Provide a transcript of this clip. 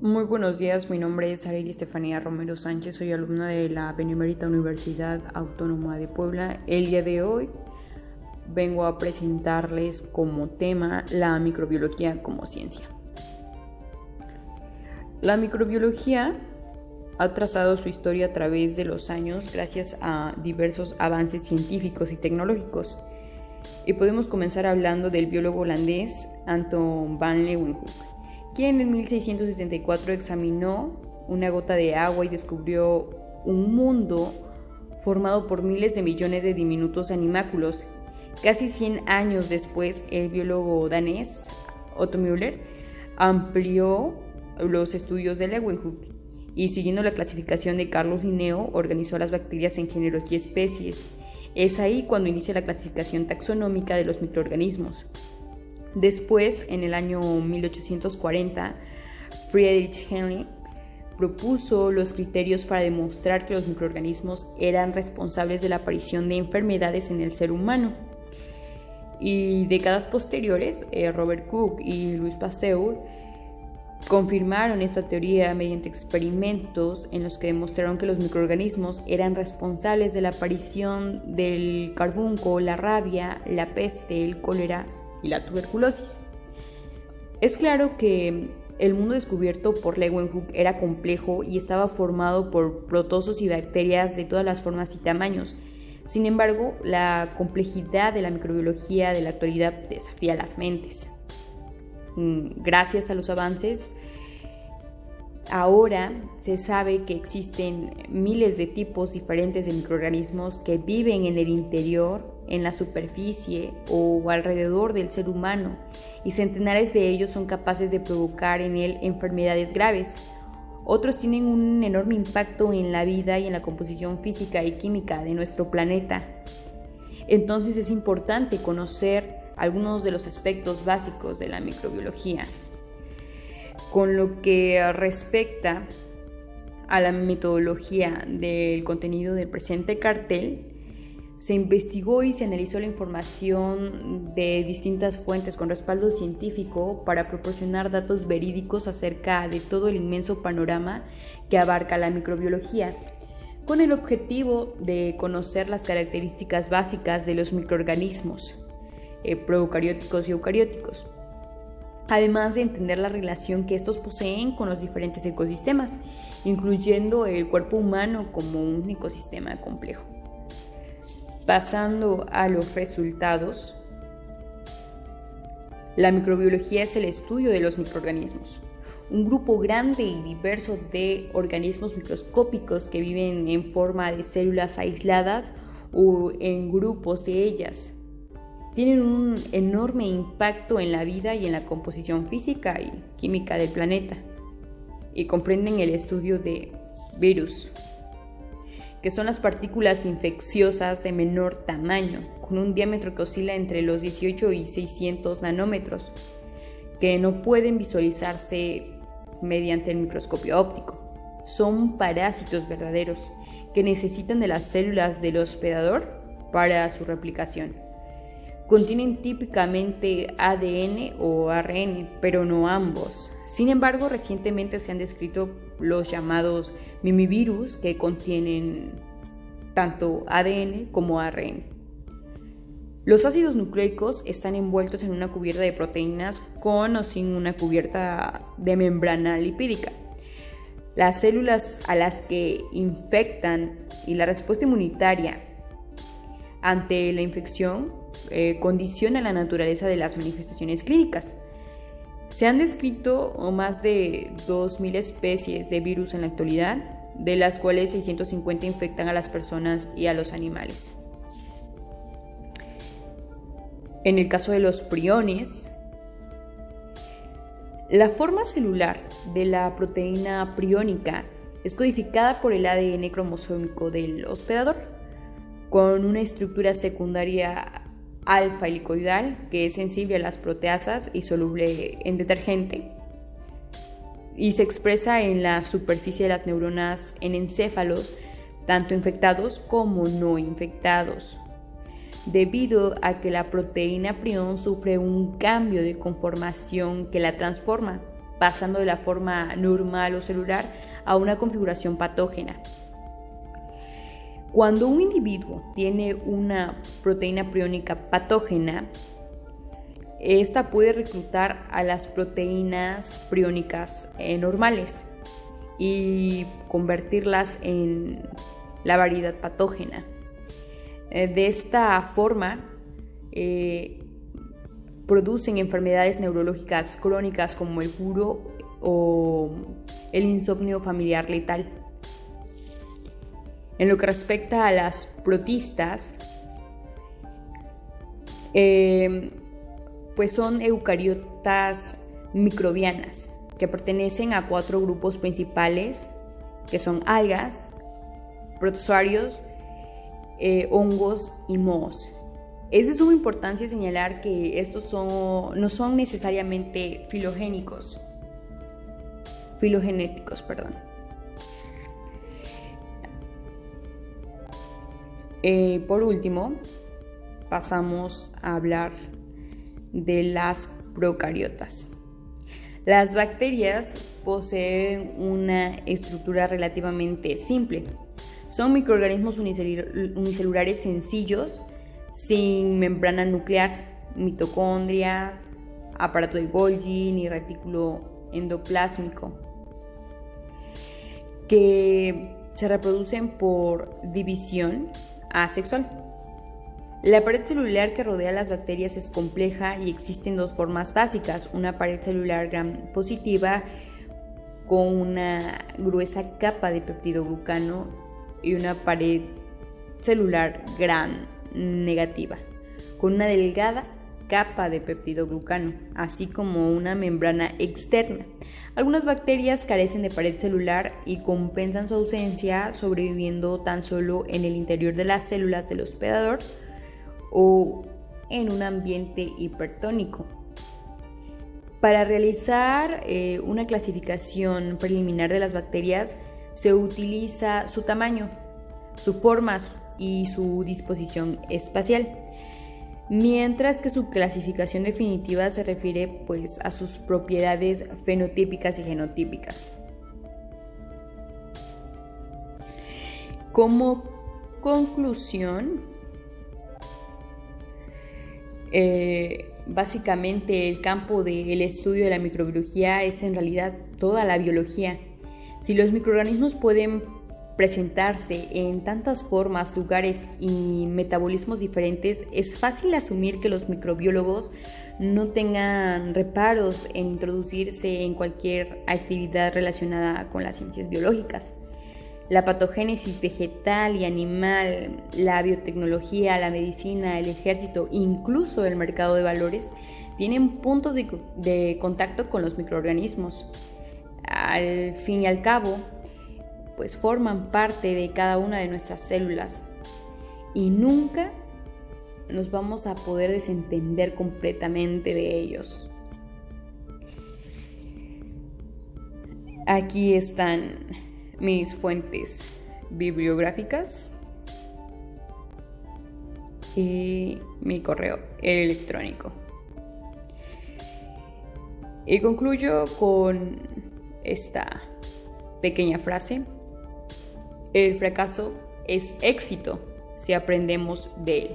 Muy buenos días, mi nombre es Arely Estefanía Romero Sánchez, soy alumna de la Benemérita Universidad Autónoma de Puebla. El día de hoy vengo a presentarles como tema la microbiología como ciencia. La microbiología ha trazado su historia a través de los años gracias a diversos avances científicos y tecnológicos. Y podemos comenzar hablando del biólogo holandés Anton van Leeuwenhoek, quien en 1674 examinó una gota de agua y descubrió un mundo formado por miles de millones de diminutos animáculos. Casi 100 años después, el biólogo danés Otto Müller amplió los estudios de Leeuwenhoek y, siguiendo la clasificación de Carlos Linneo, organizó las bacterias en géneros y especies. Es ahí cuando inicia la clasificación taxonómica de los microorganismos. Después, en el año 1840, Friedrich Henle propuso los criterios para demostrar que los microorganismos eran responsables de la aparición de enfermedades en el ser humano. Y décadas posteriores, Robert Koch y Louis Pasteur confirmaron esta teoría mediante experimentos en los que demostraron que los microorganismos eran responsables de la aparición del carbunco, la rabia, la peste, el cólera y la tuberculosis. Es claro que el mundo descubierto por Leeuwenhoek era complejo y estaba formado por protozoos y bacterias de todas las formas y tamaños. Sin embargo, la complejidad de la microbiología de la actualidad desafía las mentes. Gracias a los avances, ahora se sabe que existen miles de tipos diferentes de microorganismos que viven en el interior, en la superficie o alrededor del ser humano, y centenares de ellos son capaces de provocar en él enfermedades graves. Otros tienen un enorme impacto en la vida y en la composición física y química de nuestro planeta. Entonces es importante conocer algunos de los aspectos básicos de la microbiología. Con lo que respecta a la metodología del contenido del presente cartel, se investigó y se analizó la información de distintas fuentes con respaldo científico para proporcionar datos verídicos acerca de todo el inmenso panorama que abarca la microbiología, con el objetivo de conocer las características básicas de los microorganismos procarióticos y eucarióticos, además de entender la relación que estos poseen con los diferentes ecosistemas, incluyendo el cuerpo humano como un ecosistema complejo. Pasando a los resultados, la microbiología es el estudio de los microorganismos, un grupo grande y diverso de organismos microscópicos que viven en forma de células aisladas o en grupos de ellas. Tienen un enorme impacto en la vida y en la composición física y química del planeta, y comprenden el estudio de virus, que son las partículas infecciosas de menor tamaño, con un diámetro que oscila entre los 18 y 600 nanómetros, que no pueden visualizarse mediante el microscopio óptico. Son parásitos verdaderos que necesitan de las células del hospedador para su replicación. Contienen típicamente ADN o ARN, pero no ambos. Sin embargo, recientemente se han descrito los llamados mimivirus, que contienen tanto ADN como ARN. Los ácidos nucleicos están envueltos en una cubierta de proteínas con o sin una cubierta de membrana lipídica. Las células a las que infectan y la respuesta inmunitaria ante la infección condiciona la naturaleza de las manifestaciones clínicas. Se han descrito más de 2.000 especies de virus en la actualidad, de las cuales 650 infectan a las personas y a los animales. En el caso de los priones, la forma celular de la proteína priónica es codificada por el ADN cromosómico del hospedador, con una estructura secundaria alfa helicoidal que es sensible a las proteasas y soluble en detergente, y se expresa en la superficie de las neuronas en encéfalos, tanto infectados como no infectados. debido a que la proteína prión sufre un cambio de conformación que la transforma. pasando de la forma normal o celular a una configuración patógena. Cuando un individuo tiene una proteína priónica patógena, esta puede reclutar a las proteínas priónicas normales y convertirlas en la variedad patógena. De esta forma, producen enfermedades neurológicas crónicas como el guro o el insomnio familiar letal. En lo que respecta a las protistas, pues son eucariotas microbianas que pertenecen a 4 grupos principales, que son algas, protozoarios, hongos y mohos. Es de suma importancia señalar que estos no son necesariamente filogenéticos. Por último, pasamos a hablar de las procariotas. Las bacterias poseen una estructura relativamente simple. Son microorganismos unicelulares sencillos, sin membrana nuclear, mitocondria, aparato de Golgi ni retículo endoplásmico, que se reproducen por división asexual. La pared celular que rodea a las bacterias es compleja y existen 2 formas básicas: una pared celular gram positiva con una gruesa capa de peptidoglucano y una pared celular gram negativa con una delgada capa de peptidoglucano, así como una membrana externa. Algunas bacterias carecen de pared celular y compensan su ausencia sobreviviendo tan solo en el interior de las células del hospedador o en un ambiente hipertónico. Para realizar una clasificación preliminar de las bacterias se utiliza su tamaño, su forma y su disposición espacial, mientras que su clasificación definitiva se refiere pues a sus propiedades fenotípicas y genotípicas. Como conclusión, básicamente el campo del estudio de la microbiología es en realidad toda la biología. Si los microorganismos pueden presentarse en tantas formas, lugares y metabolismos diferentes, es fácil asumir que los microbiólogos no tengan reparos en introducirse en cualquier actividad relacionada con las ciencias biológicas. La patogénesis vegetal y animal, la biotecnología, la medicina, el ejército, incluso el mercado de valores, tienen puntos de contacto con los microorganismos. Al fin y al cabo, pues forman parte de cada una de nuestras células y nunca nos vamos a poder desentender completamente de ellos. Aquí están mis fuentes bibliográficas y mi correo electrónico. Y concluyo con esta pequeña frase: el fracaso es éxito si aprendemos de él.